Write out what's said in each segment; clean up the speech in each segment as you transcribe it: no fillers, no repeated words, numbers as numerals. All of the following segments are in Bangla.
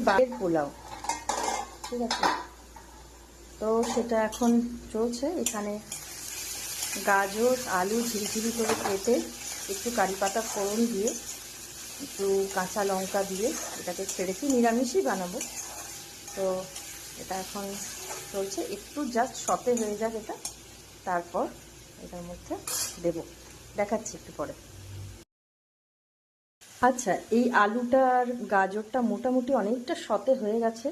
বাড়ির পোলাও, ঠিক আছে। তো সেটা এখন চলছে। এখানে গাজর আলু ঝিরিঝিরি করে কেটে একটু কারি পাতা ফোড়ন দিয়ে একটু কাঁচা লঙ্কা দিয়ে এটাকে ছেড়েছি, নিরামিষই বানাবো। তো এটা এখন চলছে, একটু জাস্ট সতে হয়ে যাক এটা, তারপর এটার মধ্যে দেব, দেখাচ্ছি একটু পরে। আচ্ছা, এই আলুটা আর গাজরটা মোটামুটি অনেকটা সতে হয়ে গেছে।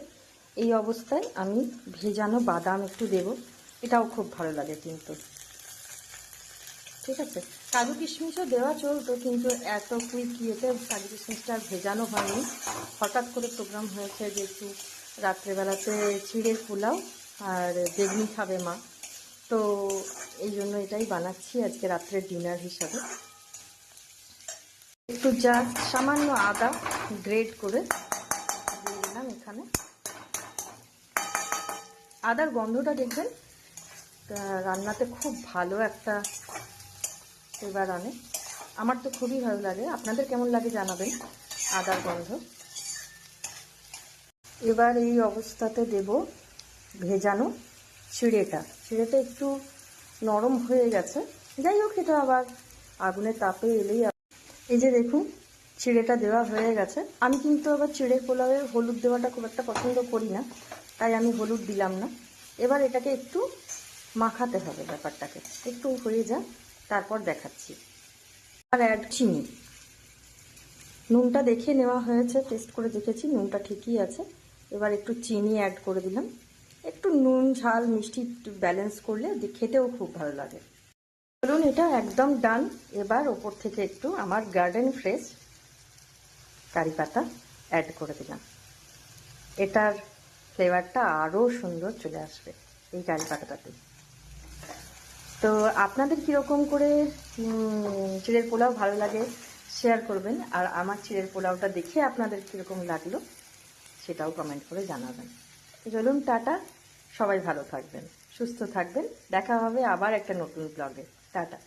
এই অবস্থায় আমি ভেজানো বাদাম একটু দেব, এটাও খুব ভালো লাগে কিন্তু, ঠিক আছে। কাজু কিশমিশও দেওয়া চলতো, কিন্তু এত কুইক ইয়েতে কাজু কিশমিশটা আর ভেজানো হয়নি। হঠাৎ করে প্রোগ্রাম হয়েছে যে একটু রাত্রেবেলাতে চিড়ের পোলাও আর বেগুনি খাবে মা, তো এই জন্য এটাই বানাচ্ছি আজকে রাত্রের ডিনার হিসাবে। একটু জাস্ট সামান্য আদা গ্রেট করে দিয়ে দিলাম এখানে। আদার গন্ধটা দেখবেন রান্নাতে খুব ভালো একটা ফ্লেভার আনে। আমার তো খুবই ভালো লাগে, আপনাদের কেমন লাগে জানাবেন আদার গন্ধ। এবার এই অবস্থাতে দেব ভেজানো চিড়েটা। চিড়েটা একটু নরম হয়ে গেছে, যাই হোক এটা আবার আগুনের তাপে এলেই। এই যে দেখুন চিড়েটা দেওয়া হয়ে গেছে। আমি কিন্তু আবার চিড়ের পোলাওয়ে হলুদ দেওয়াটা খুব একটা পছন্দ করি না, তাই আমি হলুদ দিলাম না। এবার এটাকে একটু মাখাতে হবে, ব্যাপারটাকে একটু হয়ে যায়, তারপর দেখাচ্ছি। আর অ্যাড চিনি, নুনটা দেখে নেওয়া হয়েছে, টেস্ট করে দেখেছি নুনটা ঠিকই আছে। এবার একটু চিনি অ্যাড করে দিলাম, একটু নুন ঝাল মিষ্টি একটু ব্যালেন্স করলে খেতেও খুব ভালো লাগে। চলুন এটা একদম ডান। এবার ওপর থেকে একটু আমার গার্ডেন ফ্রেশ কারি পাতা অ্যাড করে দিলাম, এটার ফ্লেভারটা আরও সুন্দর চলে আসবে এই কারি পাতাটাতে। তো আপনাদের কীরকম করে চিড়ের পোলাও ভালো লাগে শেয়ার করবেন, আর আমার চিড়ের পোলাওটা দেখে আপনাদের কীরকম লাগলো সেটাও কমেন্ট করে জানাবেন। তো চলুন টাটা, সবাই ভালো থাকবেন, সুস্থ থাকবেন, দেখা হবে আবার একটা নতুন ব্লগে। টাটা।